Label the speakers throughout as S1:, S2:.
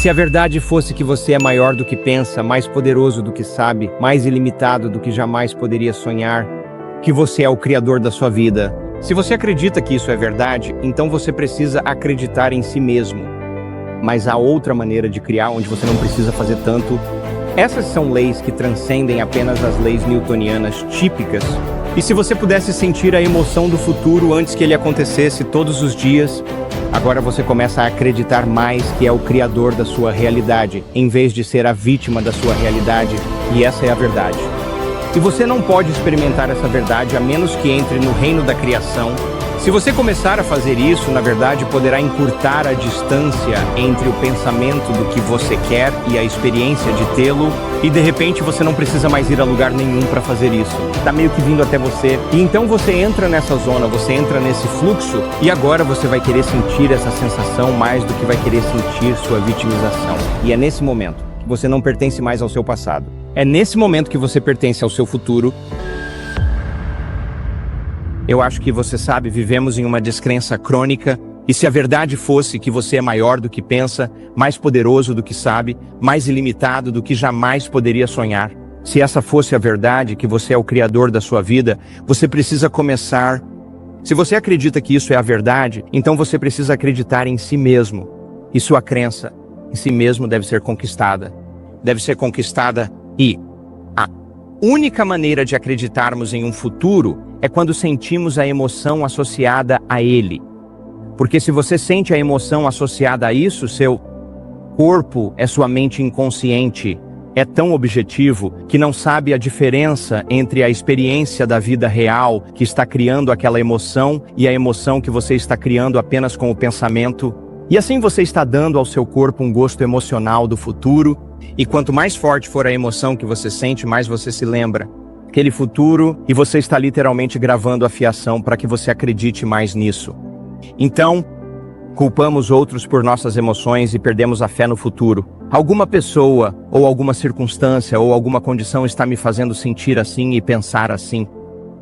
S1: Se a verdade fosse que você é maior do que pensa, mais poderoso do que sabe, mais ilimitado do que jamais poderia sonhar, que você é o criador da sua vida. Se você acredita que isso é verdade, então você precisa acreditar em si mesmo. Mas há outra maneira de criar onde você não precisa fazer tanto. Essas são leis que transcendem apenas as leis newtonianas típicas. E se você pudesse sentir a emoção do futuro antes que ele acontecesse todos os dias, agora você começa a acreditar mais que é o criador da sua realidade, em vez de ser a vítima da sua realidade, e essa é a verdade. E você não pode experimentar essa verdade a menos que entre no reino da criação. Se você começar a fazer isso, na verdade, poderá encurtar a distância entre o pensamento do que você quer e a experiência de tê-lo, e de repente você não precisa mais ir a lugar nenhum para fazer isso. Está meio que vindo até você. E então você entra nessa zona, você entra nesse fluxo, e agora você vai querer sentir essa sensação mais do que vai querer sentir sua vitimização. E é nesse momento que você não pertence mais ao seu passado. É nesse momento que você pertence ao seu futuro. Eu acho que você sabe, vivemos em uma descrença crônica, e se a verdade fosse que você é maior do que pensa, mais poderoso do que sabe, mais ilimitado do que jamais poderia sonhar, se essa fosse a verdade, que você é o criador da sua vida, você precisa começar. Se você acredita que isso é a verdade, então você precisa acreditar em si mesmo. E sua crença em si mesmo deve ser conquistada. Deve ser conquistada e a única maneira de acreditarmos em um futuro é quando sentimos a emoção associada a ele. Porque se você sente a emoção associada a isso, seu corpo é sua mente inconsciente. É tão objetivo que não sabe a diferença entre a experiência da vida real que está criando aquela emoção e a emoção que você está criando apenas com o pensamento. E assim você está dando ao seu corpo um gosto emocional do futuro. E quanto mais forte for a emoção que você sente, mais você se lembra aquele futuro, e você está literalmente gravando a fiação para que você acredite mais nisso. Então, culpamos outros por nossas emoções e perdemos a fé no futuro. Alguma pessoa, ou alguma circunstância, ou alguma condição está me fazendo sentir assim e pensar assim.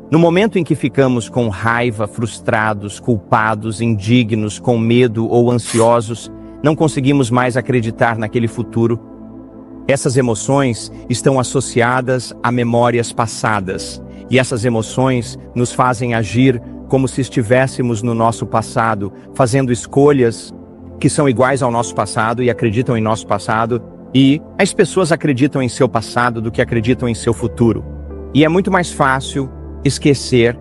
S1: No momento em que ficamos com raiva, frustrados, culpados, indignos, com medo ou ansiosos, não conseguimos mais acreditar naquele futuro. Essas emoções estão associadas a memórias passadas, e essas emoções nos fazem agir como se estivéssemos no nosso passado, fazendo escolhas que são iguais ao nosso passado e acreditam em nosso passado, e as pessoas acreditam em seu passado do que acreditam em seu futuro. E é muito mais fácil esquecer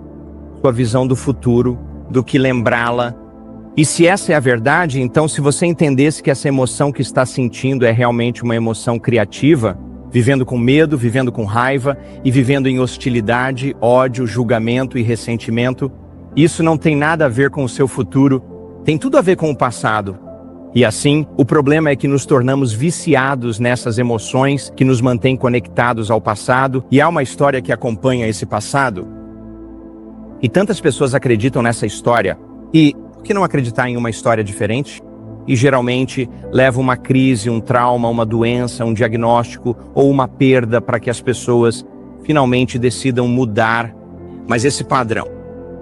S1: sua visão do futuro do que lembrá-la. E se essa é a verdade, então se você entendesse que essa emoção que está sentindo é realmente uma emoção criativa, vivendo com medo, vivendo com raiva e vivendo em hostilidade, ódio, julgamento e ressentimento, isso não tem nada a ver com o seu futuro, tem tudo a ver com o passado. E assim, o problema é que nos tornamos viciados nessas emoções que nos mantêm conectados ao passado, e há uma história que acompanha esse passado. E tantas pessoas acreditam nessa história, e por que não acreditar em uma história diferente? E geralmente leva uma crise, um trauma, uma doença, um diagnóstico ou uma perda para que as pessoas finalmente decidam mudar. Mas esse padrão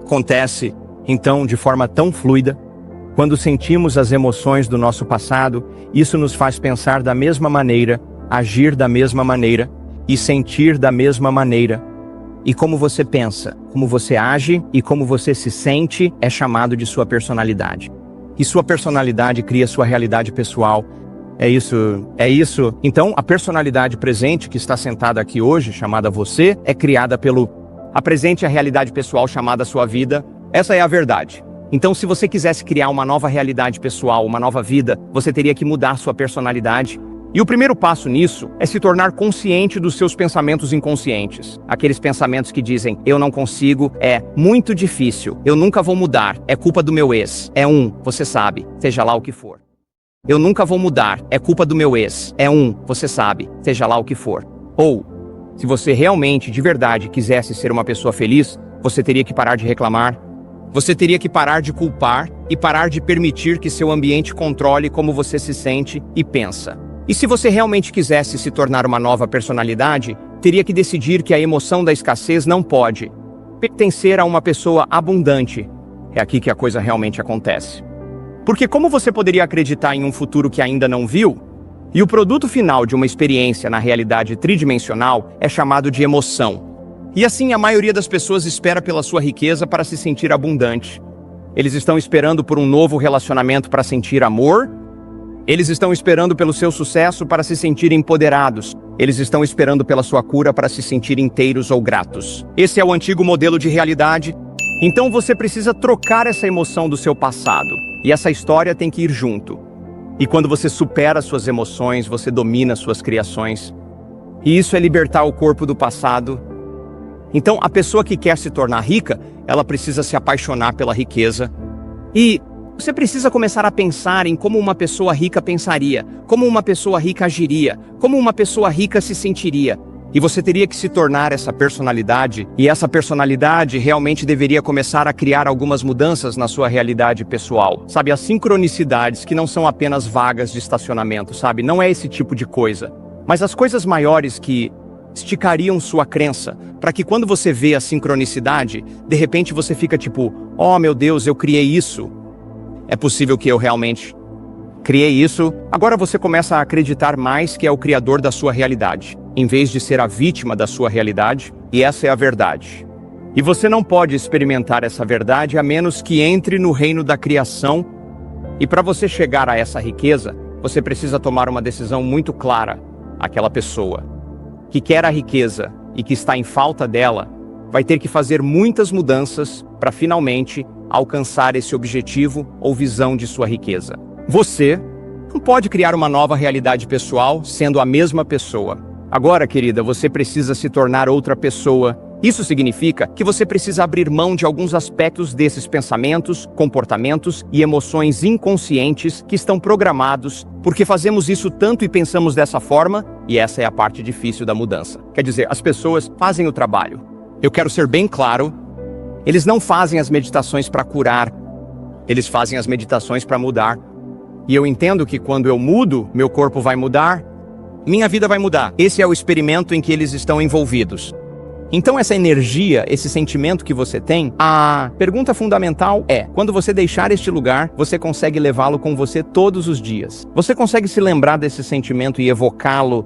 S1: acontece, então, de forma tão fluida. Quando sentimos as emoções do nosso passado, isso nos faz pensar da mesma maneira, agir da mesma maneira e sentir da mesma maneira. E como você pensa, como você age e como você se sente é chamado de sua personalidade. E sua personalidade cria sua realidade pessoal. É isso. Então, a personalidade presente que está sentada aqui hoje, chamada você, é criada pelo... A presente é a realidade pessoal chamada sua vida. Essa é a verdade. Então, se você quisesse criar uma nova realidade pessoal, uma nova vida, você teria que mudar sua personalidade. E o primeiro passo nisso é se tornar consciente dos seus pensamentos inconscientes. Aqueles pensamentos que dizem, eu não consigo, é muito difícil, eu nunca vou mudar, é culpa do meu ex. Você sabe, seja lá o que for. Eu nunca vou mudar, é culpa do meu ex. Você sabe, seja lá o que for. Ou, se você realmente, de verdade, quisesse ser uma pessoa feliz, você teria que parar de reclamar. Você teria que parar de culpar e parar de permitir que seu ambiente controle como você se sente e pensa. E se você realmente quisesse se tornar uma nova personalidade, teria que decidir que a emoção da escassez não pode pertencer a uma pessoa abundante. É aqui que a coisa realmente acontece. Porque como você poderia acreditar em um futuro que ainda não viu? E o produto final de uma experiência na realidade tridimensional é chamado de emoção. E assim, a maioria das pessoas espera pela sua riqueza para se sentir abundante. Eles estão esperando por um novo relacionamento para sentir amor. Eles estão esperando pelo seu sucesso para se sentir empoderados. Eles estão esperando pela sua cura para se sentir inteiros ou gratos. Esse é o antigo modelo de realidade. Então você precisa trocar essa emoção do seu passado. E essa história tem que ir junto. E quando você supera suas emoções, você domina suas criações. E isso é libertar o corpo do passado. Então, a pessoa que quer se tornar rica, ela precisa se apaixonar pela riqueza. E você precisa começar a pensar em como uma pessoa rica pensaria, como uma pessoa rica agiria, como uma pessoa rica se sentiria. E você teria que se tornar essa personalidade, e essa personalidade realmente deveria começar a criar algumas mudanças na sua realidade pessoal. Sabe, as sincronicidades que não são apenas vagas de estacionamento, sabe? Não é esse tipo de coisa. Mas as coisas maiores que esticariam sua crença, para que quando você vê a sincronicidade, de repente você fica tipo, oh meu Deus, eu criei isso. É possível que eu realmente criei isso. Agora você começa a acreditar mais que é o criador da sua realidade, em vez de ser a vítima da sua realidade, e essa é a verdade. E você não pode experimentar essa verdade a menos que entre no reino da criação. E para você chegar a essa riqueza, você precisa tomar uma decisão muito clara. Aquela pessoa que quer a riqueza e que está em falta dela, vai ter que fazer muitas mudanças para finalmente alcançar esse objetivo ou visão de sua riqueza. Você não pode criar uma nova realidade pessoal sendo a mesma pessoa. Agora, querida, você precisa se tornar outra pessoa. Isso significa que você precisa abrir mão de alguns aspectos desses pensamentos, comportamentos e emoções inconscientes que estão programados, porque fazemos isso tanto e pensamos dessa forma, e essa é a parte difícil da mudança. Quer dizer, as pessoas fazem o trabalho. Eu quero ser bem claro, eles não fazem as meditações para curar, eles fazem as meditações para mudar. E eu entendo que quando eu mudo, meu corpo vai mudar, minha vida vai mudar. Esse é o experimento em que eles estão envolvidos. Então essa energia, esse sentimento que você tem, a pergunta fundamental é, quando você deixar este lugar, você consegue levá-lo com você todos os dias? Você consegue se lembrar desse sentimento e evocá-lo?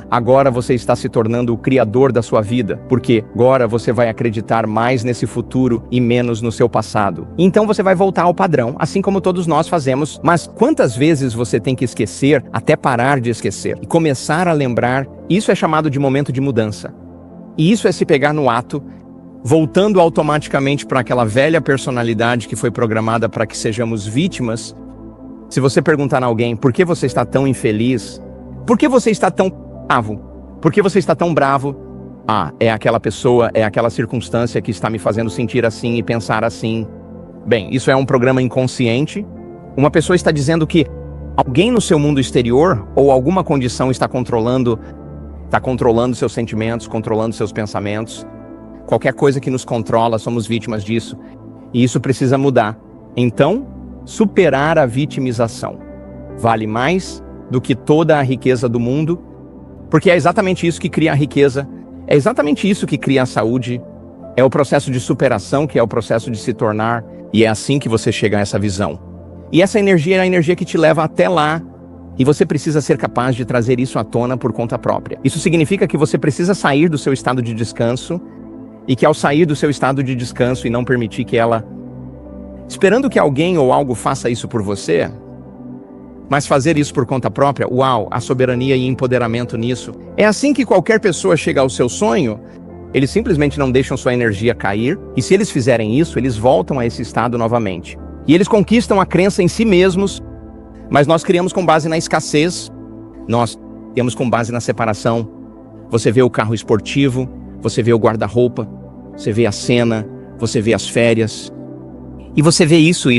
S1: Agora você está se tornando o criador da sua vida, porque agora você vai acreditar mais nesse futuro e menos no seu passado. Então você vai voltar ao padrão, assim como todos nós fazemos. Mas quantas vezes você tem que esquecer até parar de esquecer? E começar a lembrar, isso é chamado de momento de mudança. E isso é se pegar no ato, voltando automaticamente para aquela velha personalidade que foi programada para que sejamos vítimas. Se você perguntar a alguém, por que você está tão infeliz? Por que você está tão bravo? Por que você está tão bravo? É aquela pessoa, é aquela circunstância que está me fazendo sentir assim e pensar assim. Bem, isso é um programa inconsciente. Uma pessoa está dizendo que alguém no seu mundo exterior ou alguma condição está controlando seus sentimentos, controlando seus pensamentos. Qualquer coisa que nos controla, somos vítimas disso. E isso precisa mudar. Então, superar a vitimização vale mais do que toda a riqueza do mundo, porque é exatamente isso que cria a riqueza, é exatamente isso que cria a saúde, é o processo de superação que é o processo de se tornar, e é assim que você chega a essa visão. E essa energia é a energia que te leva até lá. E você precisa ser capaz de trazer isso à tona por conta própria. Isso significa que você precisa sair do seu estado de descanso e que ao sair do seu estado de descanso e não permitir que ela... esperando que alguém ou algo faça isso por você, mas fazer isso por conta própria, uau, a soberania e empoderamento nisso. É assim que qualquer pessoa chega ao seu sonho, eles simplesmente não deixam sua energia cair, e se eles fizerem isso, eles voltam a esse estado novamente. E eles conquistam a crença em si mesmos. Mas nós criamos com base na escassez, nós criamos com base na separação. Você vê o carro esportivo, você vê o guarda-roupa, você vê a cena, você vê as férias. E você vê isso.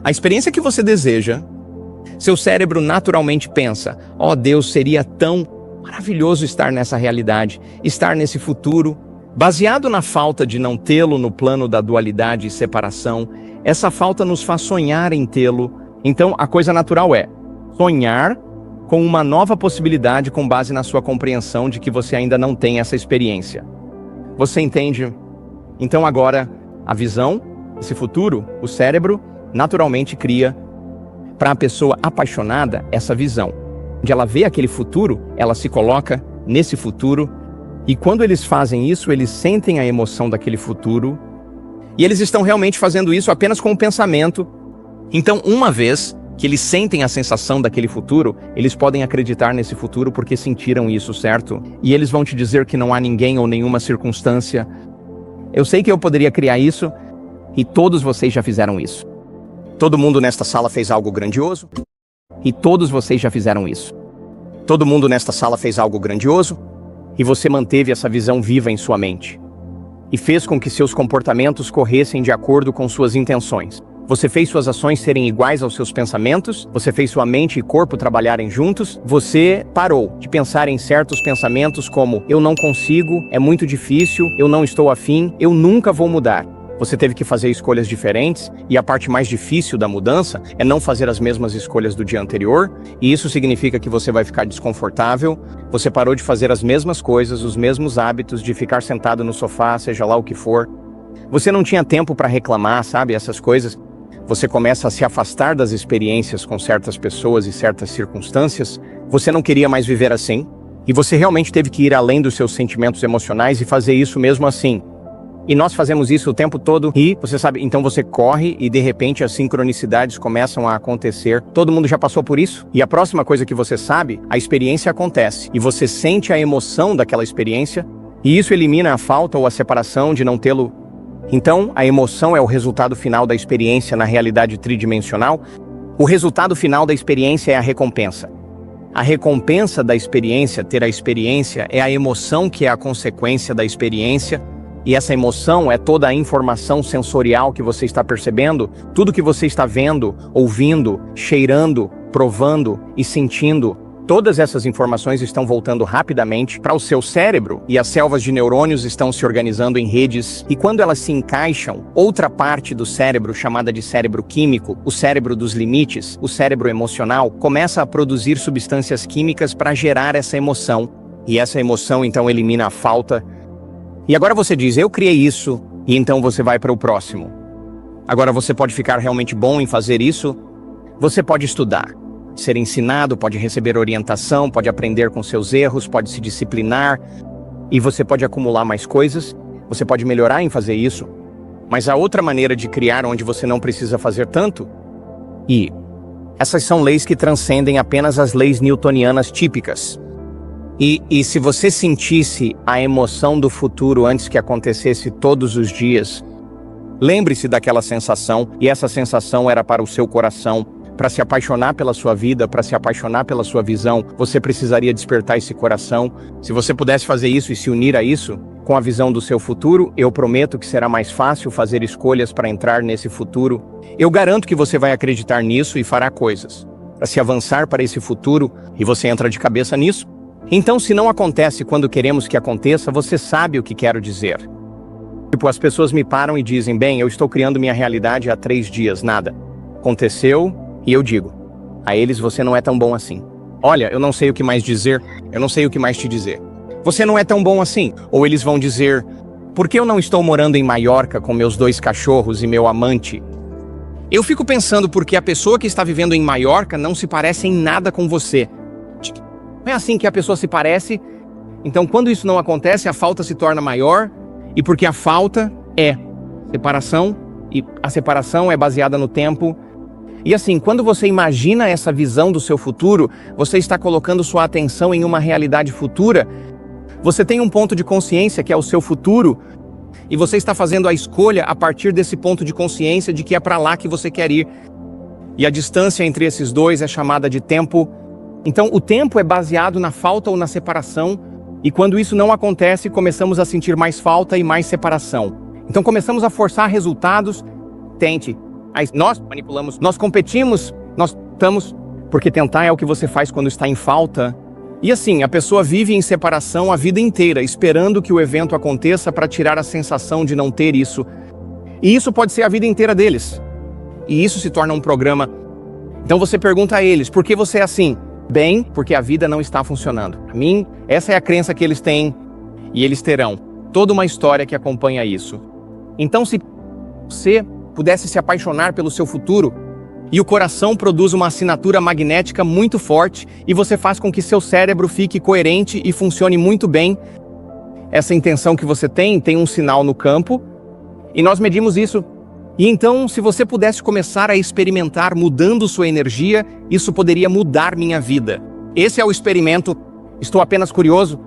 S1: A experiência que você deseja, seu cérebro naturalmente pensa, Deus, seria tão maravilhoso estar nessa realidade, estar nesse futuro. Baseado na falta de não tê-lo no plano da dualidade e separação, essa falta nos faz sonhar em tê-lo. Então, a coisa natural é sonhar com uma nova possibilidade com base na sua compreensão de que você ainda não tem essa experiência. Você entende? Então agora, a visão, esse futuro, o cérebro, naturalmente cria para a pessoa apaixonada essa visão. onde ela vê aquele futuro, ela se coloca nesse futuro, e quando eles fazem isso, eles sentem a emoção daquele futuro, e eles estão realmente fazendo isso apenas com o pensamento. Então, uma vez que eles sentem a sensação daquele futuro, eles podem acreditar nesse futuro porque sentiram isso, certo? E eles vão te dizer que não há ninguém ou nenhuma circunstância. Eu sei que eu poderia criar isso, e todos vocês já fizeram isso. Todo mundo nesta sala fez algo grandioso, e todos vocês já fizeram isso. Todo mundo nesta sala fez algo grandioso, e você manteve essa visão viva em sua mente. E fez com que seus comportamentos corressem de acordo com suas intenções. Você fez suas ações serem iguais aos seus pensamentos, você fez sua mente e corpo trabalharem juntos, você parou de pensar em certos pensamentos como eu não consigo, é muito difícil, eu não estou afim, eu nunca vou mudar. Você teve que fazer escolhas diferentes, e a parte mais difícil da mudança é não fazer as mesmas escolhas do dia anterior, e isso significa que você vai ficar desconfortável, você parou de fazer as mesmas coisas, os mesmos hábitos, de ficar sentado no sofá, seja lá o que for. Você não tinha tempo para reclamar, sabe, essas coisas. Você começa a se afastar das experiências com certas pessoas e certas circunstâncias, você não queria mais viver assim, e você realmente teve que ir além dos seus sentimentos emocionais e fazer isso mesmo assim. E nós fazemos isso o tempo todo, e você sabe, então você corre e de repente as sincronicidades começam a acontecer. Todo mundo já passou por isso? E a próxima coisa que você sabe, a experiência acontece, e você sente a emoção daquela experiência, e isso elimina a falta ou a separação de não tê-lo. Então, a emoção é o resultado final da experiência na realidade tridimensional. O resultado final da experiência é a recompensa. A recompensa da experiência, ter a experiência, é a emoção que é a consequência da experiência. E essa emoção é toda a informação sensorial que você está percebendo, tudo que você está vendo, ouvindo, cheirando, provando e sentindo. Todas essas informações estão voltando rapidamente para o seu cérebro, e as selvas de neurônios estão se organizando em redes, e quando elas se encaixam, outra parte do cérebro, chamada de cérebro químico, o cérebro dos limites, o cérebro emocional, começa a produzir substâncias químicas para gerar essa emoção, e essa emoção então elimina a falta. E agora você diz, eu criei isso, e então você vai para o próximo. Agora você pode ficar realmente bom em fazer isso, você pode estudar, ser ensinado, pode receber orientação, pode aprender com seus erros, pode se disciplinar, e você pode acumular mais coisas, você pode melhorar em fazer isso. Mas há outra maneira de criar onde você não precisa fazer tanto, e essas são leis que transcendem apenas as leis newtonianas típicas. E se você sentisse a emoção do futuro antes que acontecesse todos os dias, lembre-se daquela sensação, e essa sensação era para o seu coração. Para se apaixonar pela sua vida, para se apaixonar pela sua visão, você precisaria despertar esse coração. Se você pudesse fazer isso e se unir a isso, com a visão do seu futuro, eu prometo que será mais fácil fazer escolhas para entrar nesse futuro. Eu garanto que você vai acreditar nisso e fará coisas para se avançar para esse futuro, e você entra de cabeça nisso. Então, se não acontece quando queremos que aconteça, você sabe o que quero dizer. Tipo, as pessoas me param e dizem, bem, eu estou criando minha realidade há 3 dias, nada aconteceu. E eu digo a eles, você não é tão bom assim. Olha, eu não sei o que mais dizer, eu não sei o que mais te dizer. Você não é tão bom assim. Ou eles vão dizer, por que eu não estou morando em Maiorca com meus 2 cachorros e meu amante? Eu fico pensando porque a pessoa que está vivendo em Maiorca não se parece em nada com você. Não é assim que a pessoa se parece? Então, quando isso não acontece, a falta se torna maior, e porque a falta é separação, e a separação é baseada no tempo. E assim, quando você imagina essa visão do seu futuro, você está colocando sua atenção em uma realidade futura. Você tem um ponto de consciência que é o seu futuro, e você está fazendo a escolha a partir desse ponto de consciência de que é para lá que você quer ir. E a distância entre esses dois é chamada de tempo. Então, o tempo é baseado na falta ou na separação, e quando isso não acontece, começamos a sentir mais falta e mais separação. Então, começamos a forçar resultados. Tente. Aí nós manipulamos, nós competimos, nós estamos, porque tentar é o que você faz quando está em falta. E assim, a pessoa vive em separação a vida inteira, esperando que o evento aconteça para tirar a sensação de não ter isso. E isso pode ser a vida inteira deles. E isso se torna um programa. Então você pergunta a eles, por que você é assim? Bem, porque a vida não está funcionando. Para mim, essa é a crença que eles têm, e eles terão toda uma história que acompanha isso. Então, se você pudesse se apaixonar pelo seu futuro, E o coração produz uma assinatura magnética muito forte e você faz com que seu cérebro fique coerente e funcione muito bem. Essa intenção que você tem um sinal no campo e nós medimos isso. E então, se você pudesse começar a experimentar mudando sua energia, isso poderia mudar minha vida. Esse é o experimento. Estou apenas curioso.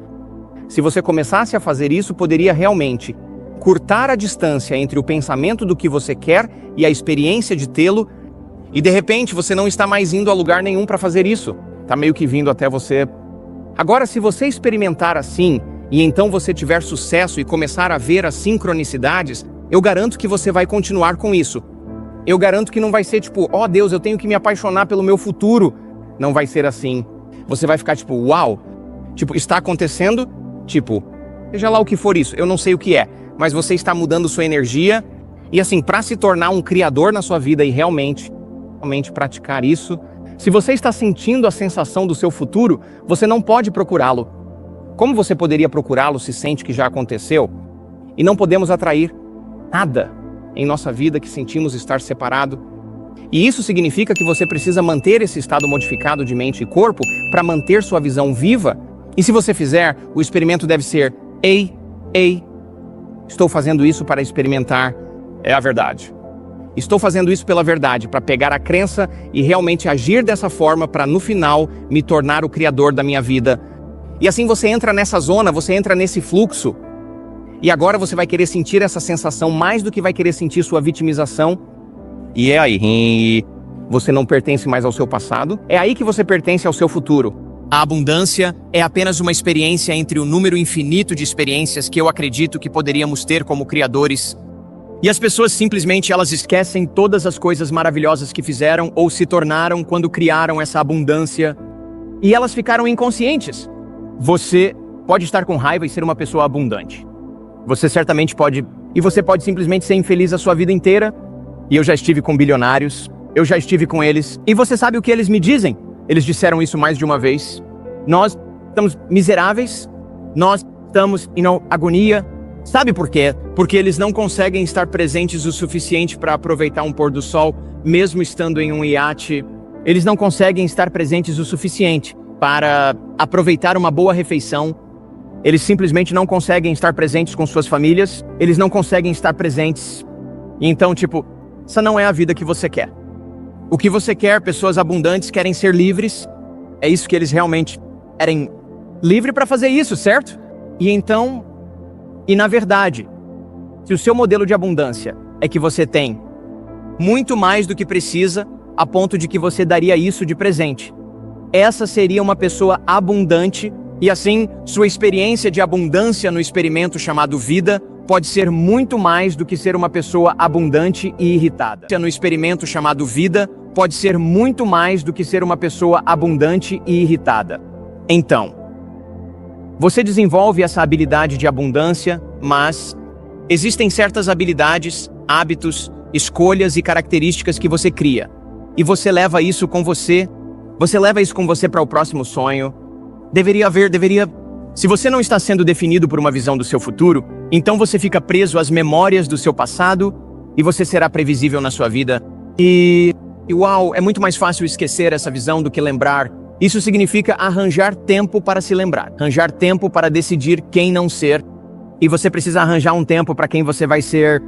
S1: Se você começasse a fazer isso, poderia realmente curtar a distância entre o pensamento do que você quer e a experiência de tê-lo. E de repente você não está mais indo a lugar nenhum para fazer isso. Está meio que vindo até você. Agora, se você experimentar assim, e então você tiver sucesso e começar a ver as sincronicidades, eu garanto que você vai continuar com isso. Eu garanto que não vai ser tipo, oh Deus, eu tenho que me apaixonar pelo meu futuro. Não vai ser assim. Você vai ficar tipo, uau. Tipo, está acontecendo? Tipo, seja lá o que for isso, eu não sei o que é. Mas você está mudando sua energia. E assim, para se tornar um criador na sua vida e realmente praticar isso, se você está sentindo a sensação do seu futuro, você não pode procurá-lo. Como você poderia procurá-lo se sente que já aconteceu? E não podemos atrair nada em nossa vida que sentimos estar separado. E isso significa que você precisa manter esse estado modificado de mente e corpo para manter sua visão viva. E se você fizer, o experimento deve ser, ei, estou fazendo isso para experimentar. É a verdade. Estou fazendo isso pela verdade, para pegar a crença e realmente agir dessa forma para, no final, me tornar o criador da minha vida. E assim você entra nessa zona, você entra nesse fluxo. E agora você vai querer sentir essa sensação mais do que vai querer sentir sua vitimização. E é aí, você não pertence mais ao seu passado, é aí que você pertence ao seu futuro. A abundância é apenas uma experiência entre o número infinito de experiências que eu acredito que poderíamos ter como criadores. E as pessoas simplesmente elas esquecem todas as coisas maravilhosas que fizeram ou se tornaram quando criaram essa abundância. E elas ficaram inconscientes. Você pode estar com raiva e ser uma pessoa abundante. Você certamente pode... E você pode simplesmente ser infeliz a sua vida inteira. E eu já estive com bilionários. Eu já estive com eles. E você sabe o que eles me dizem? Eles disseram isso mais de uma vez. Nós estamos miseráveis. Nós estamos em agonia. Sabe por quê? Porque eles não conseguem estar presentes o suficiente para aproveitar um pôr do sol, mesmo estando em um iate. Eles não conseguem estar presentes o suficiente para aproveitar uma boa refeição. Eles simplesmente não conseguem estar presentes com suas famílias. Eles não conseguem estar presentes. Então, tipo, essa não é a vida que você quer. O que você quer, pessoas abundantes querem ser livres. É isso que eles realmente querem. Livre para fazer isso, certo? E então... E na verdade, se o seu modelo de abundância é que você tem muito mais do que precisa, a ponto de que você daria isso de presente, essa seria uma pessoa abundante e assim, sua experiência de abundância no experimento chamado vida pode ser muito mais do que ser uma pessoa abundante e irritada. No experimento chamado vida pode ser muito mais do que ser uma pessoa abundante e irritada. Então, você desenvolve essa habilidade de abundância, mas existem certas habilidades, hábitos, escolhas e características que você cria. E você leva isso com você. Você leva isso com você para o próximo sonho. Se você não está sendo definido por uma visão do seu futuro, então você fica preso às memórias do seu passado e você será previsível na sua vida. E uau, é muito mais fácil esquecer essa visão do que lembrar. Isso significa arranjar tempo para se lembrar, arranjar tempo para decidir quem não ser, e você precisa arranjar um tempo para quem você vai ser,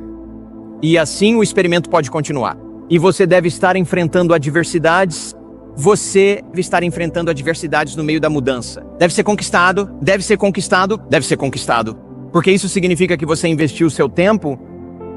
S1: e assim o experimento pode continuar. E você deve estar enfrentando adversidades, no meio da mudança. Deve ser conquistado, porque isso significa que você investiu o seu tempo,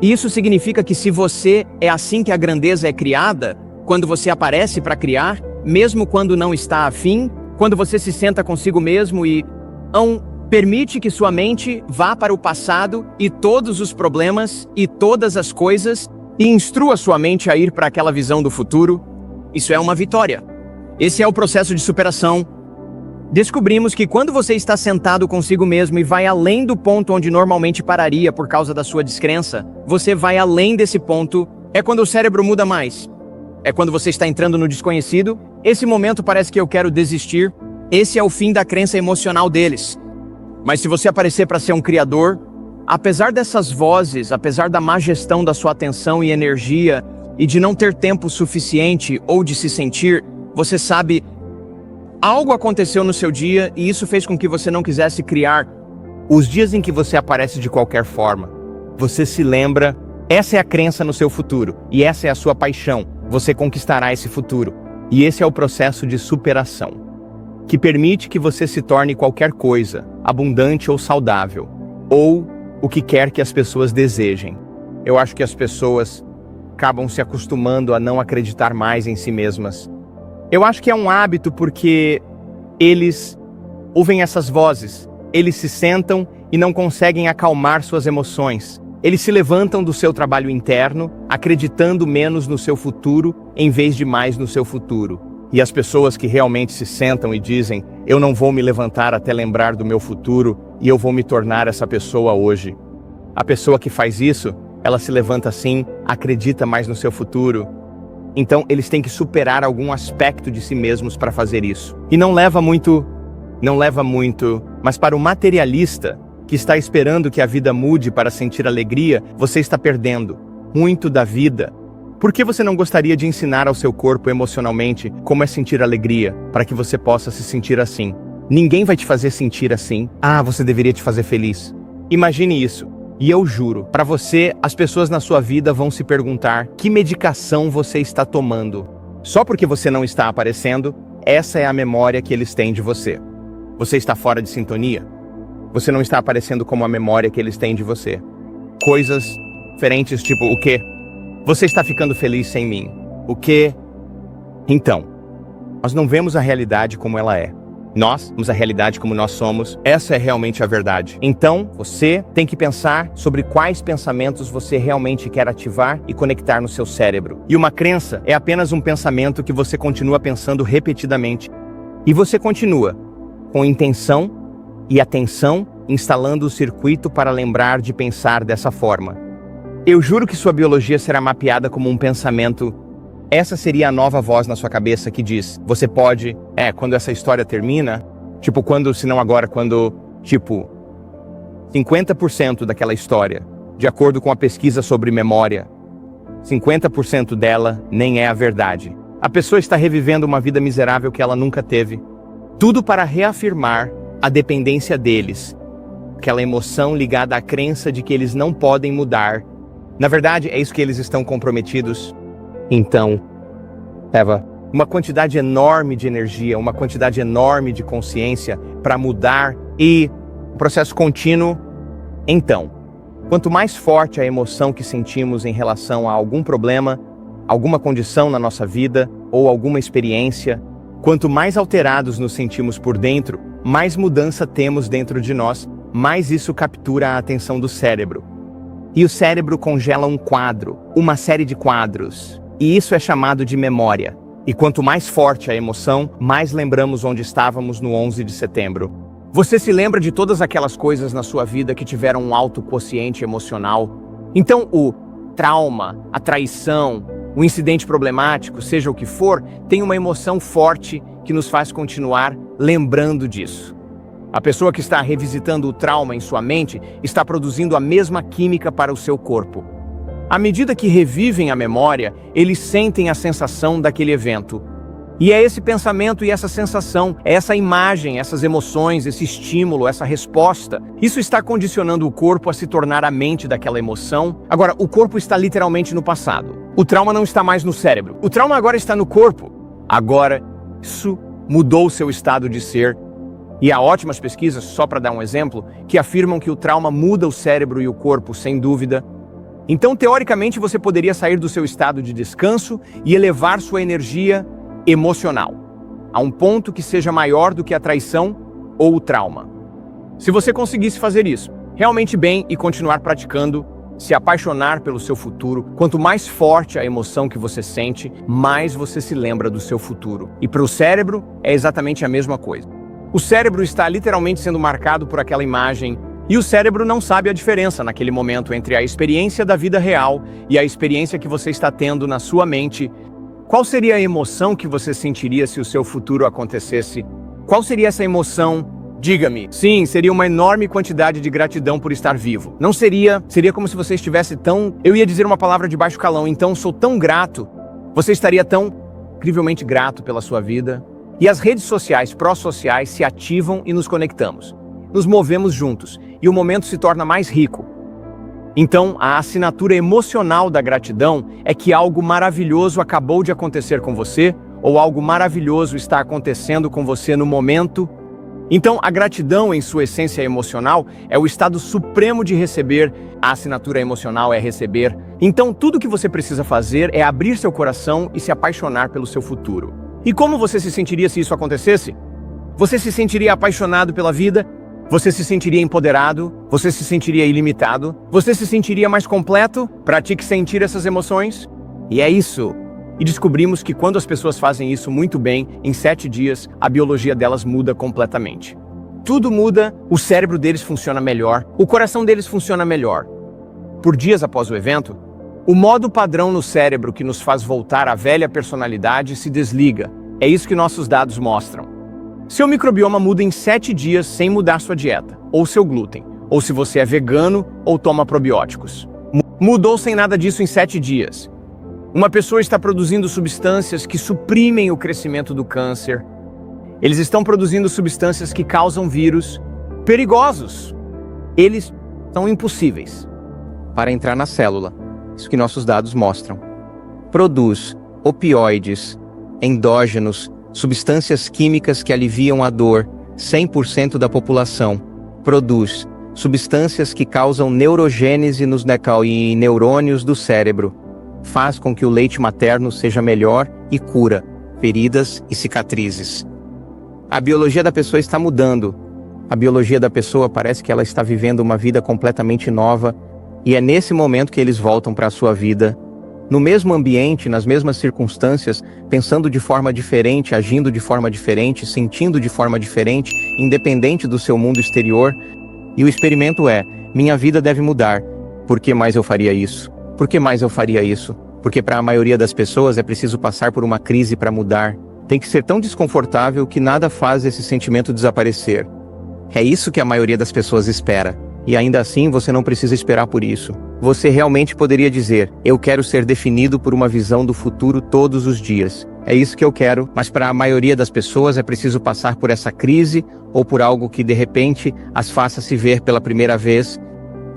S1: e isso significa que se você é assim que a grandeza é criada, quando você aparece para criar, mesmo quando não está afim, quando você se senta consigo mesmo e não permite que sua mente vá para o passado e todos os problemas e todas as coisas e instrua sua mente a ir para aquela visão do futuro, isso é uma vitória. Esse é o processo de superação. Descobrimos que quando você está sentado consigo mesmo e vai além do ponto onde normalmente pararia por causa da sua descrença, você vai além desse ponto, é quando o cérebro muda mais. É quando você está entrando no desconhecido. Esse momento parece que eu quero desistir. Esse é o fim da crença emocional deles. Mas se você aparecer para ser um criador, apesar dessas vozes, apesar da má gestão da sua atenção e energia, e de não ter tempo suficiente ou de se sentir, você sabe, algo aconteceu no seu dia e isso fez com que você não quisesse criar os dias em que você aparece de qualquer forma. Você se lembra, essa é a crença no seu futuro e essa é a sua paixão. Você conquistará esse futuro. E esse é o processo de superação, que permite que você se torne qualquer coisa, abundante ou saudável, ou o que quer que as pessoas desejem. Eu acho que as pessoas acabam se acostumando a não acreditar mais em si mesmas. Eu acho que é um hábito porque eles ouvem essas vozes, eles se sentam e não conseguem acalmar suas emoções. Eles se levantam do seu trabalho interno, acreditando menos no seu futuro, em vez de mais no seu futuro. E as pessoas que realmente se sentam e dizem, eu não vou me levantar até lembrar do meu futuro e eu vou me tornar essa pessoa hoje. A pessoa que faz isso, ela se levanta assim, acredita mais no seu futuro. Então eles têm que superar algum aspecto de si mesmos para fazer isso. E não leva muito, mas para o materialista, que está esperando que a vida mude para sentir alegria, você está perdendo muito da vida. Por que você não gostaria de ensinar ao seu corpo emocionalmente como é sentir alegria, para que você possa se sentir assim? Ninguém vai te fazer sentir assim. Ah, você deveria te fazer feliz. Imagine isso. E eu juro, para você, as pessoas na sua vida vão se perguntar que medicação você está tomando. Só porque você não está aparecendo, essa é a memória que eles têm de você. Você está fora de sintonia? Você não está aparecendo como a memória que eles têm de você. Coisas diferentes, tipo, o quê? Você está ficando feliz sem mim. O quê? Então, nós não vemos a realidade como ela é. Nós vemos a realidade como nós somos. Essa é realmente a verdade. Então, você tem que pensar sobre quais pensamentos você realmente quer ativar e conectar no seu cérebro. E uma crença é apenas um pensamento que você continua pensando repetidamente. E você continua com intenção e atenção, instalando o circuito para lembrar de pensar dessa forma. Eu juro que sua biologia será mapeada como um pensamento. Essa seria a nova voz na sua cabeça que diz, você pode, quando essa história termina, tipo quando, se não agora, quando, tipo, 50% daquela história, de acordo com a pesquisa sobre memória, 50% dela nem é a verdade. A pessoa está revivendo uma vida miserável que ela nunca teve. Tudo para reafirmar a dependência deles, aquela emoção ligada à crença de que eles não podem mudar. Na verdade, é isso que eles estão comprometidos. Então, leva uma quantidade enorme de energia, uma quantidade enorme de consciência para mudar e o processo contínuo. Então, quanto mais forte a emoção que sentimos em relação a algum problema, alguma condição na nossa vida ou alguma experiência, quanto mais alterados nos sentimos por dentro, mais mudança temos dentro de nós, mais isso captura a atenção do cérebro. E o cérebro congela um quadro, uma série de quadros. E isso é chamado de memória. E quanto mais forte a emoção, mais lembramos onde estávamos no 11 de setembro. Você se lembra de todas aquelas coisas na sua vida que tiveram um alto quociente emocional? Então o trauma, a traição, o incidente problemático, seja o que for, tem uma emoção forte que nos faz continuar lembrando disso. A pessoa que está revisitando o trauma em sua mente está produzindo a mesma química para o seu corpo. À medida que revivem a memória, eles sentem a sensação daquele evento. E é esse pensamento e essa sensação, essa imagem, essas emoções, esse estímulo, essa resposta, isso está condicionando o corpo a se tornar a mente daquela emoção. Agora, o corpo está literalmente no passado. O trauma não está mais no cérebro. O trauma agora está no corpo. Agora, isso mudou o seu estado de ser. E há ótimas pesquisas, só para dar um exemplo, que afirmam que o trauma muda o cérebro e o corpo, sem dúvida. Então, teoricamente, você poderia sair do seu estado de descanso e elevar sua energia emocional a um ponto que seja maior do que a traição ou o trauma. Se você conseguisse fazer isso realmente bem e continuar praticando, se apaixonar pelo seu futuro, quanto mais forte a emoção que você sente, mais você se lembra do seu futuro. E para o cérebro é exatamente a mesma coisa. O cérebro está literalmente sendo marcado por aquela imagem e o cérebro não sabe a diferença naquele momento entre a experiência da vida real e a experiência que você está tendo na sua mente. Qual seria a emoção que você sentiria se o seu futuro acontecesse? Qual seria essa emoção Diga-me. Sim, seria uma enorme quantidade de gratidão por estar vivo. Não seria como se você estivesse tão... Eu ia dizer uma palavra de baixo calão, então sou tão grato. Você estaria tão incrivelmente grato pela sua vida. E as redes sociais pró-sociais se ativam e nos conectamos. Nos movemos juntos e o momento se torna mais rico. Então, a assinatura emocional da gratidão é que algo maravilhoso acabou de acontecer com você ou algo maravilhoso está acontecendo com você no momento. Então, a gratidão em sua essência emocional é o estado supremo de receber. A assinatura emocional é receber. Então, tudo que você precisa fazer é abrir seu coração e se apaixonar pelo seu futuro. E como você se sentiria se isso acontecesse? Você se sentiria apaixonado pela vida? Você se sentiria empoderado? Você se sentiria ilimitado? Você se sentiria mais completo? Pratique sentir essas emoções. E é isso. E descobrimos que quando as pessoas fazem isso muito bem, em 7 dias, a biologia delas muda completamente. Tudo muda, o cérebro deles funciona melhor, o coração deles funciona melhor. Por dias após o evento, o modo padrão no cérebro que nos faz voltar à velha personalidade se desliga. É isso que nossos dados mostram. Seu microbioma muda em 7 dias sem mudar sua dieta, ou seu glúten, ou se você é vegano ou toma probióticos. Mudou sem nada disso em 7 dias. Uma pessoa está produzindo substâncias que suprimem o crescimento do câncer. Eles estão produzindo substâncias que causam vírus perigosos. Eles são impossíveis para entrar na célula. Isso que nossos dados mostram. Produz opioides, endógenos, substâncias químicas que aliviam a dor, 100% da população. Produz substâncias que causam neurogênese nos neurônios do cérebro. Faz com que o leite materno seja melhor e cura feridas e cicatrizes. A biologia da pessoa está mudando. A biologia da pessoa parece que ela está vivendo uma vida completamente nova e é nesse momento que eles voltam para a sua vida. No mesmo ambiente, nas mesmas circunstâncias, pensando de forma diferente, agindo de forma diferente, sentindo de forma diferente, independente do seu mundo exterior. E o experimento é, minha vida deve mudar. Por que mais eu faria isso? Por que mais eu faria isso? Porque para a maioria das pessoas é preciso passar por uma crise para mudar. Tem que ser tão desconfortável que nada faz esse sentimento desaparecer. É isso que a maioria das pessoas espera. E ainda assim você não precisa esperar por isso. Você realmente poderia dizer, eu quero ser definido por uma visão do futuro todos os dias. É isso que eu quero, mas para a maioria das pessoas é preciso passar por essa crise ou por algo que de repente as faça se ver pela primeira vez.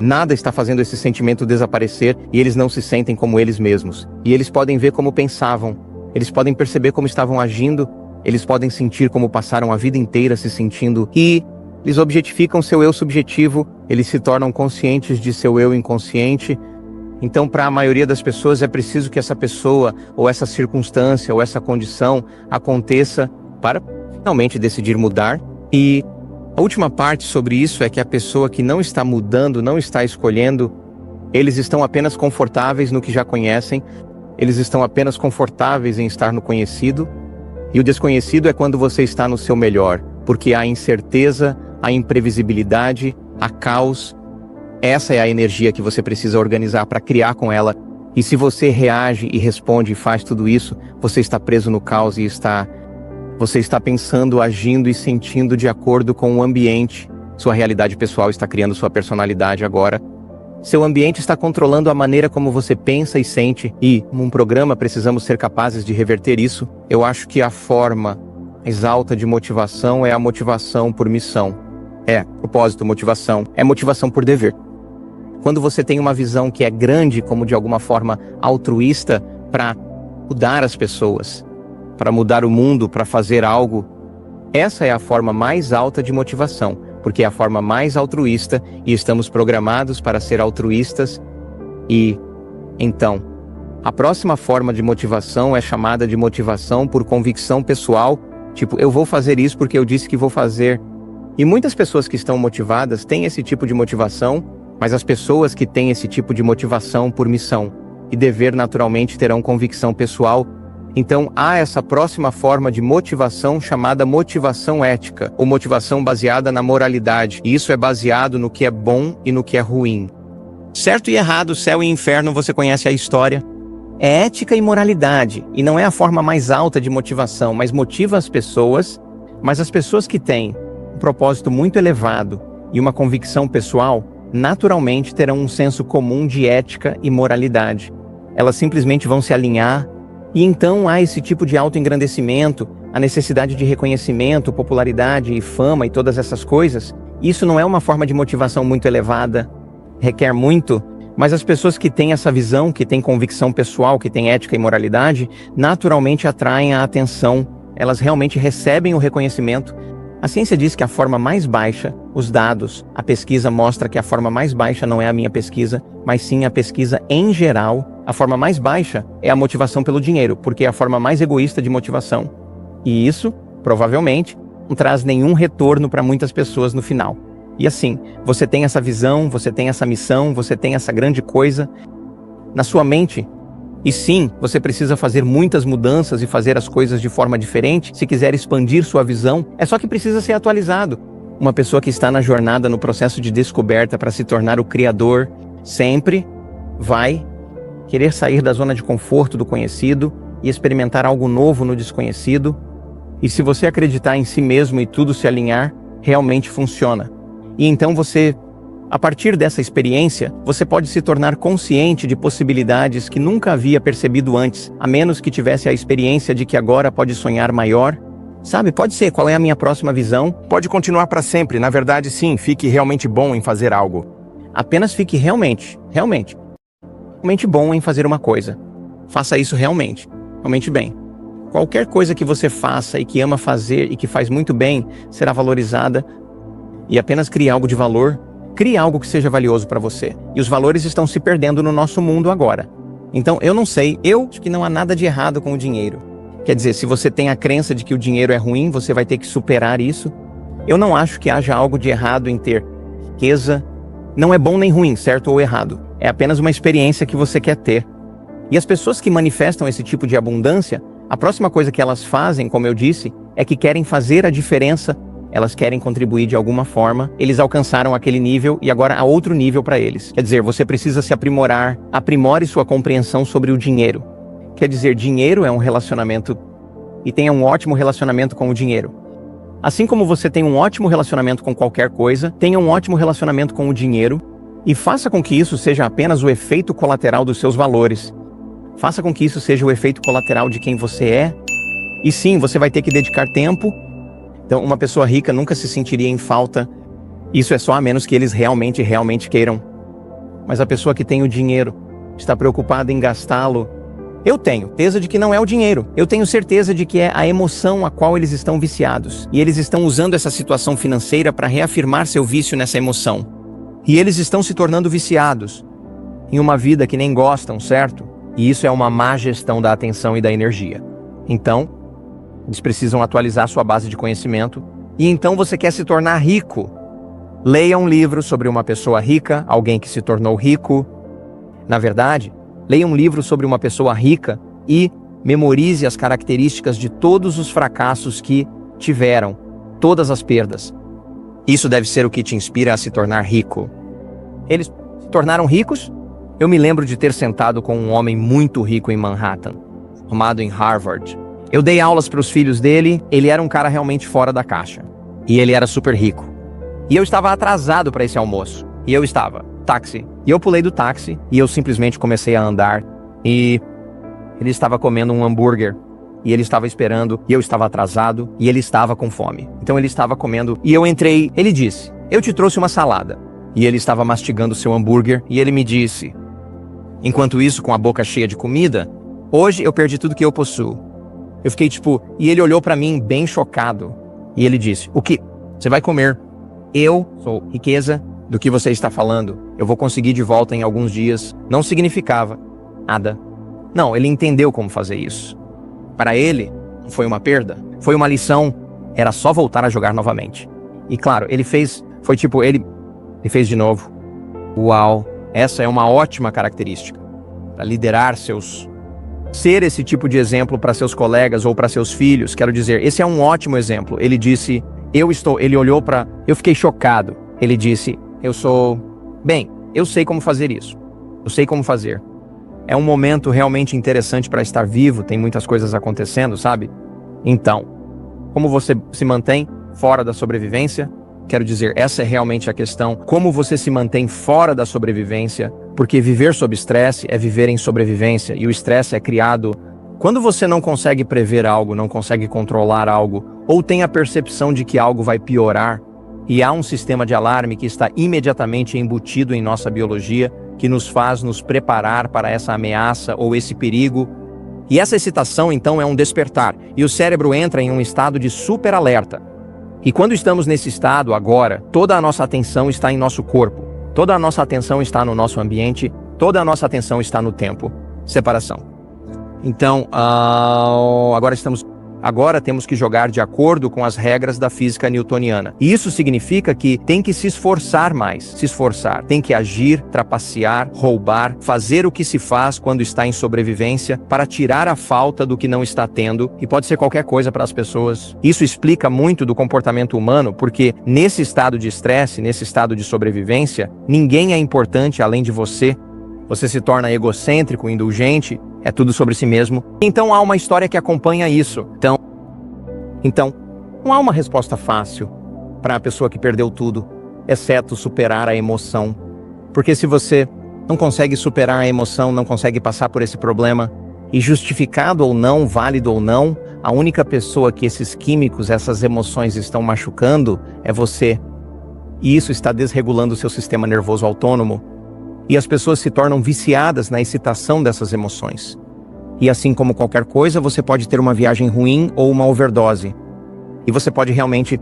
S1: Nada está fazendo esse sentimento desaparecer e eles não se sentem como eles mesmos. E eles podem ver como pensavam, eles podem perceber como estavam agindo, eles podem sentir como passaram a vida inteira se sentindo e... Eles objetificam seu eu subjetivo, eles se tornam conscientes de seu eu inconsciente. Então, para a maioria das pessoas, é preciso que essa pessoa, ou essa circunstância, ou essa condição aconteça para finalmente decidir mudar. E a última parte sobre isso é que a pessoa que não está mudando, não está escolhendo, eles estão apenas confortáveis no que já conhecem, eles estão apenas confortáveis em estar no conhecido. E o desconhecido é quando você está no seu melhor, porque há incerteza, a imprevisibilidade, a caos. Essa é a energia que você precisa organizar para criar com ela. E se você reage e responde e faz tudo isso, você está preso no caos e você está pensando, agindo e sentindo de acordo com o ambiente. Sua realidade pessoal está criando sua personalidade agora. Seu ambiente está controlando a maneira como você pensa e sente. E, num programa, precisamos ser capazes de reverter isso. Eu acho que a forma mais alta de motivação é a motivação por missão. É propósito, motivação. É motivação por dever. Quando você tem uma visão que é grande, como de alguma forma altruísta, para mudar as pessoas, para mudar o mundo, para fazer algo, essa é a forma mais alta de motivação, porque é a forma mais altruísta e estamos programados para ser altruístas. E, então, a próxima forma de motivação é chamada de motivação por convicção pessoal, tipo, eu vou fazer isso porque eu disse que vou fazer. E muitas pessoas que estão motivadas têm esse tipo de motivação, mas as pessoas que têm esse tipo de motivação por missão e dever naturalmente terão convicção pessoal. Então há essa próxima forma de motivação chamada motivação ética, ou motivação baseada na moralidade. E isso é baseado no que é bom e no que é ruim. Certo e errado, céu e inferno, você conhece a história? É ética e moralidade, e não é a forma mais alta de motivação, mas motiva as pessoas, mas as pessoas que têm um propósito muito elevado e uma convicção pessoal, naturalmente terão um senso comum de ética e moralidade. Elas simplesmente vão se alinhar, e então há esse tipo de autoengrandecimento, a necessidade de reconhecimento, popularidade e fama e todas essas coisas. Isso não é uma forma de motivação muito elevada, requer muito, mas as pessoas que têm essa visão, que têm convicção pessoal, que têm ética e moralidade, naturalmente atraem a atenção, elas realmente recebem o reconhecimento. A ciência diz que a forma mais baixa, os dados, a pesquisa mostra que a forma mais baixa não é a minha pesquisa, mas sim a pesquisa em geral. A forma mais baixa é a motivação pelo dinheiro, porque é a forma mais egoísta de motivação. E isso, provavelmente, não traz nenhum retorno para muitas pessoas no final. E assim, você tem essa visão, você tem essa missão, você tem essa grande coisa na sua mente. E sim, você precisa fazer muitas mudanças e fazer as coisas de forma diferente. Se quiser expandir sua visão, é só que precisa ser atualizado. Uma pessoa que está na jornada, no processo de descoberta para se tornar o criador, sempre vai querer sair da zona de conforto do conhecido e experimentar algo novo no desconhecido. E se você acreditar em si mesmo e tudo se alinhar, realmente funciona. E então você, a partir dessa experiência, você pode se tornar consciente de possibilidades que nunca havia percebido antes, a menos que tivesse a experiência de que agora pode sonhar maior. Sabe, pode ser, qual é a minha próxima visão?
S2: Pode continuar para sempre, na verdade sim, fique realmente bom em fazer algo.
S1: Apenas fique realmente bom em fazer uma coisa. Faça isso realmente bem. Qualquer coisa que você faça e que ama fazer e que faz muito bem, será valorizada. E apenas crie algo de valor. Crie algo que seja valioso para você. E os valores estão se perdendo no nosso mundo agora. Então, eu não sei, eu acho que não há nada de errado com o dinheiro. Quer dizer, se você tem a crença de que o dinheiro é ruim, você vai ter que superar isso. Eu não acho que haja algo de errado em ter riqueza. Não é bom nem ruim, certo ou errado. É apenas uma experiência que você quer ter. E as pessoas que manifestam esse tipo de abundância, a próxima coisa que elas fazem, como eu disse, é que querem fazer a diferença. Elas querem contribuir de alguma forma. Eles alcançaram aquele nível e agora há outro nível para eles. Quer dizer, você precisa se aprimorar. Aprimore sua compreensão sobre o dinheiro. Quer dizer, dinheiro é um relacionamento e tenha um ótimo relacionamento com o dinheiro. Assim como você tem um ótimo relacionamento com qualquer coisa, tenha um ótimo relacionamento com o dinheiro e faça com que isso seja apenas o efeito colateral dos seus valores. Faça com que isso seja o efeito colateral de quem você é. E sim, você vai ter que dedicar tempo. Então, uma pessoa rica nunca se sentiria em falta. Isso é só a menos que eles realmente queiram. Mas a pessoa que tem o dinheiro está preocupada em gastá-lo. Eu tenho certeza de que não é o dinheiro. Eu tenho certeza de que é a emoção a qual eles estão viciados. E eles estão usando essa situação financeira para reafirmar seu vício nessa emoção. E eles estão se tornando viciados em uma vida que nem gostam, certo? E isso é uma má gestão da atenção e da energia. Então, eles precisam atualizar sua base de conhecimento. E então você quer se tornar rico. Leia um livro sobre uma pessoa rica, alguém que se tornou rico. Na verdade, leia um livro sobre uma pessoa rica e memorize as características de todos os fracassos que tiveram, todas as perdas. Isso deve ser o que te inspira a se tornar rico. Eles se tornaram ricos? Eu me lembro de ter sentado com um homem muito rico em Manhattan, formado em Harvard. Eu dei aulas para os filhos dele, ele era um cara realmente fora da caixa. E ele era super rico. E eu estava atrasado para esse almoço. E eu estava, táxi. E eu pulei do táxi e eu simplesmente comecei a andar. E ele estava comendo um hambúrguer. E ele estava esperando, e eu estava atrasado, e ele estava com fome. Então ele estava comendo, e eu entrei. Ele disse, eu te trouxe uma salada. E ele estava mastigando seu hambúrguer, e ele me disse, enquanto isso, com a boca cheia de comida, hoje eu perdi tudo que eu possuo. Eu fiquei e ele olhou para mim bem chocado. E ele disse, o que? Você vai comer? Eu sou riqueza do que você está falando. Eu vou conseguir de volta em alguns dias. Não significava nada. Não, ele entendeu como fazer isso. Para ele, não foi uma perda, foi uma lição, era só voltar a jogar novamente. E claro, ele fez de novo. Uau, essa é uma ótima característica. Para liderar ser esse tipo de exemplo para seus colegas ou para seus filhos, quero dizer, esse é um ótimo exemplo. Ele disse, ele olhou para, eu fiquei chocado. Ele disse, eu sei como fazer isso. Eu sei como fazer. É um momento realmente interessante para estar vivo, tem muitas coisas acontecendo, sabe? Então, como você se mantém? fora da sobrevivência? Quero dizer, essa é realmente a questão. Como você se mantém fora da sobrevivência? Porque viver sob estresse é viver em sobrevivência, e o estresse é criado quando você não consegue prever algo, não consegue controlar algo, ou tem a percepção de que algo vai piorar, e há um sistema de alarme que está imediatamente embutido em nossa biologia, que nos faz nos preparar para essa ameaça ou esse perigo. E essa excitação, então, é um despertar, e o cérebro entra em um estado de super alerta. E quando estamos nesse estado agora, toda a nossa atenção está em nosso corpo, toda a nossa atenção está no nosso ambiente, toda a nossa atenção está no tempo. Separação. Então, agora temos que jogar de acordo com as regras da física newtoniana. E isso significa que tem que se esforçar mais, tem que agir, trapacear, roubar, fazer o que se faz quando está em sobrevivência para tirar a falta do que não está tendo, e pode ser qualquer coisa para as pessoas. Isso explica muito do comportamento humano, porque nesse estado de estresse, nesse estado de sobrevivência, ninguém é importante além de você. Você se torna egocêntrico, indulgente, é tudo sobre si mesmo. Então há uma história que acompanha isso. Então, não há uma resposta fácil para a pessoa que perdeu tudo, exceto superar a emoção. Porque se você não consegue superar a emoção, não consegue passar por esse problema, e justificado ou não, válido ou não, a única pessoa que esses químicos, essas emoções estão machucando é você. E isso está desregulando o seu sistema nervoso autônomo. E as pessoas se tornam viciadas na excitação dessas emoções. E assim como qualquer coisa, você pode ter uma viagem ruim ou uma overdose. E você pode realmente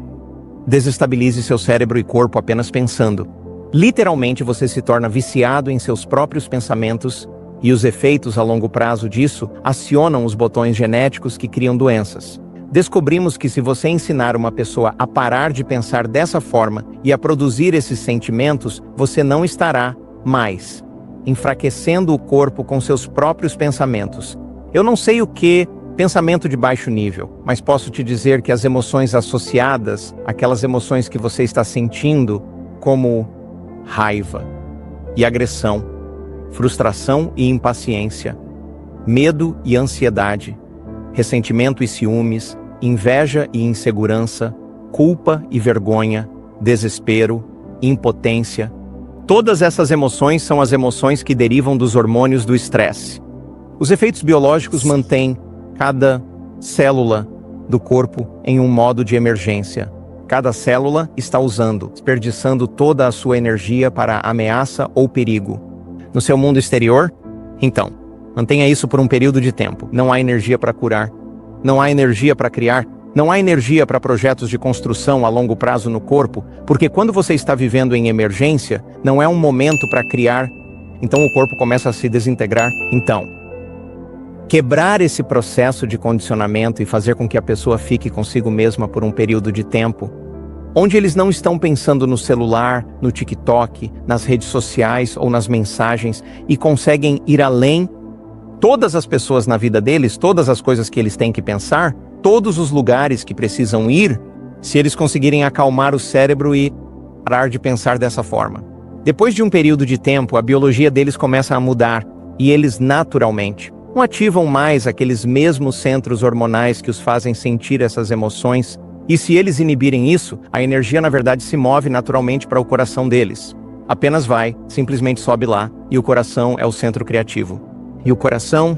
S1: desestabilizar seu cérebro e corpo apenas pensando. Literalmente você se torna viciado em seus próprios pensamentos, e os efeitos a longo prazo disso acionam os botões genéticos que criam doenças. Descobrimos que se você ensinar uma pessoa a parar de pensar dessa forma e a produzir esses sentimentos, você não estará mais enfraquecendo o corpo com seus próprios pensamentos. Eu não sei o que pensamento de baixo nível, mas posso te dizer que as emoções associadas, aquelas emoções que você está sentindo, como raiva e agressão, frustração e impaciência, medo e ansiedade, ressentimento e ciúmes, inveja e insegurança, culpa e vergonha, desespero, impotência. Todas essas emoções são as emoções que derivam dos hormônios do estresse. Os efeitos biológicos mantêm cada célula do corpo em um modo de emergência. Cada célula está desperdiçando toda a sua energia para ameaça ou perigo. No seu mundo exterior? Então, mantenha isso por um período de tempo. Não há energia para curar. Não há energia para criar. Não há energia para projetos de construção a longo prazo no corpo, porque quando você está vivendo em emergência, não é um momento para criar, então o corpo começa a se desintegrar. Então, quebrar esse processo de condicionamento e fazer com que a pessoa fique consigo mesma por um período de tempo, onde eles não estão pensando no celular, no TikTok, nas redes sociais ou nas mensagens e conseguem ir além. Todas as pessoas na vida deles, todas as coisas que eles têm que pensar, todos os lugares que precisam ir, se eles conseguirem acalmar o cérebro e parar de pensar dessa forma. Depois de um período de tempo, a biologia deles começa a mudar e eles naturalmente não ativam mais aqueles mesmos centros hormonais que os fazem sentir essas emoções. E se eles inibirem isso, a energia na verdade se move naturalmente para o coração deles. Apenas simplesmente sobe lá, e o coração é o centro criativo. E o coração?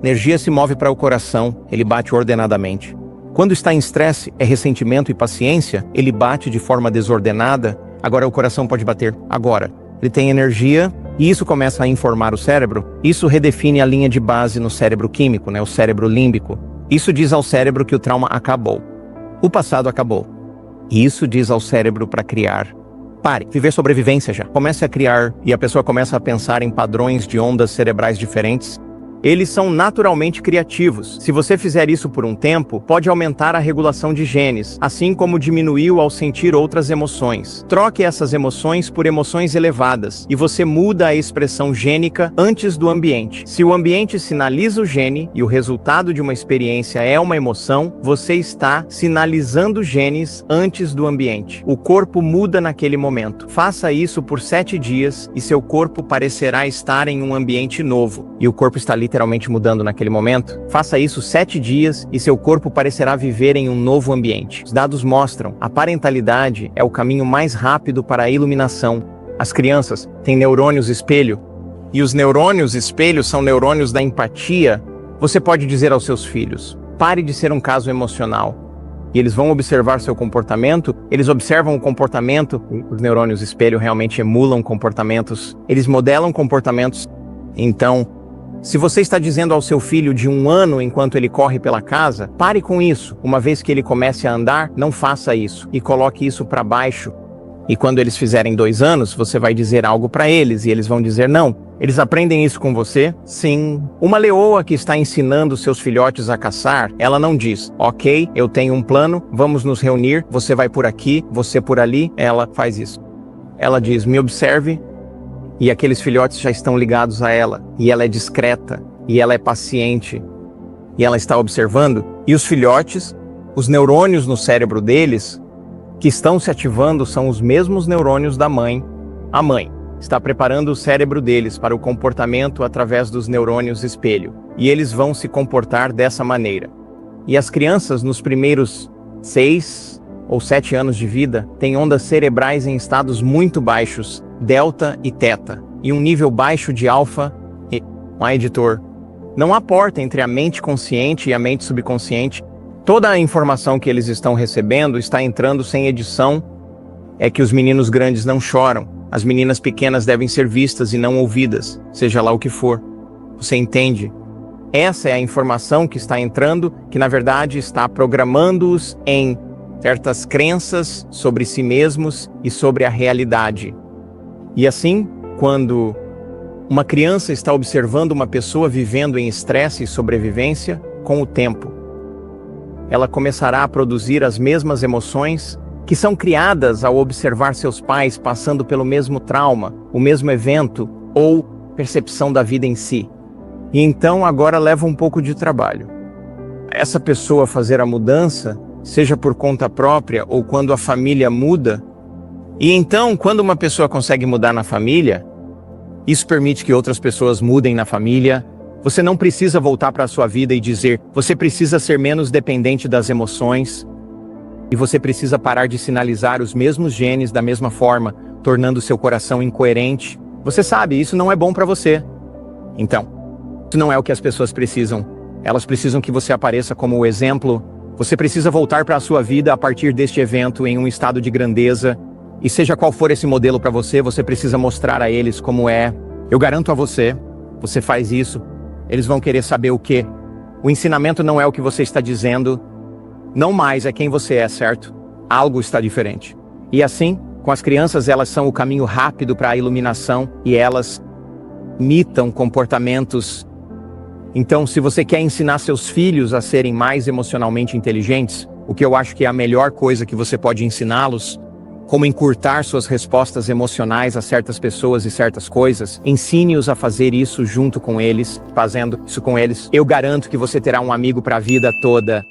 S1: Energia se move para o coração, ele bate ordenadamente. Quando está em estresse, é ressentimento e paciência, ele bate de forma desordenada. Agora o coração pode bater. Agora, ele tem energia e isso começa a informar o cérebro. Isso redefine a linha de base no cérebro químico, o cérebro límbico. Isso diz ao cérebro que o trauma acabou. O passado acabou. E isso diz ao cérebro para criar. Pare, viver sobrevivência já. Comece a criar e a pessoa começa a pensar em padrões de ondas cerebrais diferentes. Eles são naturalmente criativos. Se você fizer isso por um tempo, pode aumentar a regulação de genes, assim como diminuiu ao sentir outras emoções. Troque essas emoções por emoções elevadas, e você muda a expressão gênica antes do ambiente. Se o ambiente sinaliza o gene, e o resultado de uma experiência é uma emoção, você está sinalizando genes antes do ambiente. O corpo muda naquele momento. Faça isso por 7 dias, e seu corpo parecerá estar em um ambiente novo. E o corpo está literalmente literalmente mudando naquele momento, faça isso 7 dias e seu corpo parecerá viver em um novo ambiente. Os dados mostram, a parentalidade é o caminho mais rápido para a iluminação. As crianças têm neurônios espelho, e os neurônios espelho são neurônios da empatia. Você pode dizer aos seus filhos, pare de ser um caso emocional. E eles vão observar seu comportamento, eles observam o comportamento, os neurônios espelho realmente emulam comportamentos, eles modelam comportamentos. Então, se você está dizendo ao seu filho de 1 ano enquanto ele corre pela casa, pare com isso. Uma vez que ele comece a andar, não faça isso e coloque isso para baixo. E quando eles fizerem 2 anos, você vai dizer algo para eles e eles vão dizer não. Eles aprendem isso com você? Sim. Uma leoa que está ensinando seus filhotes a caçar, ela não diz, ok, eu tenho um plano, vamos nos reunir, você vai por aqui, você por ali. Ela faz isso. Ela diz, me observe, e aqueles filhotes já estão ligados a ela, e ela é discreta, e ela é paciente, e ela está observando, e os filhotes, os neurônios no cérebro deles, que estão se ativando são os mesmos neurônios da mãe. A mãe está preparando o cérebro deles para o comportamento através dos neurônios espelho, e eles vão se comportar dessa maneira. E as crianças, nos primeiros 6 ou 7 anos de vida, têm ondas cerebrais em estados muito baixos, delta e teta, e um nível baixo de alfa e editor. Não há porta entre a mente consciente e a mente subconsciente. Toda a informação que eles estão recebendo está entrando sem edição. É que os meninos grandes não choram. As meninas pequenas devem ser vistas e não ouvidas, seja lá o que for. Você entende? Essa é a informação que está entrando, que na verdade está programando-os em certas crenças sobre si mesmos e sobre a realidade. E assim, quando uma criança está observando uma pessoa vivendo em estresse e sobrevivência, com o tempo, ela começará a produzir as mesmas emoções que são criadas ao observar seus pais passando pelo mesmo trauma, o mesmo evento ou percepção da vida em si. E então agora leva um pouco de trabalho. Essa pessoa fazer a mudança, seja por conta própria ou quando a família muda. E então, quando uma pessoa consegue mudar na família, isso permite que outras pessoas mudem na família. Você não precisa voltar para a sua vida e dizer, você precisa ser menos dependente das emoções. E você precisa parar de sinalizar os mesmos genes da mesma forma, tornando seu coração incoerente. Você sabe, isso não é bom para você. Então, isso não é o que as pessoas precisam. Elas precisam que você apareça como o exemplo. Você precisa voltar para a sua vida a partir deste evento em um estado de grandeza. E seja qual for esse modelo para você, você precisa mostrar a eles como é. Eu garanto a você, você faz isso, eles vão querer saber o quê? O ensinamento não é o que você está dizendo. Não mais é quem você é, certo? Algo está diferente. E assim, com as crianças, elas são o caminho rápido para a iluminação e elas imitam comportamentos. Então, se você quer ensinar seus filhos a serem mais emocionalmente inteligentes, o que eu acho que é a melhor coisa que você pode ensiná-los, como encurtar suas respostas emocionais a certas pessoas e certas coisas, ensine-os a fazer isso junto com eles, fazendo isso com eles. Eu garanto que você terá um amigo para a vida toda.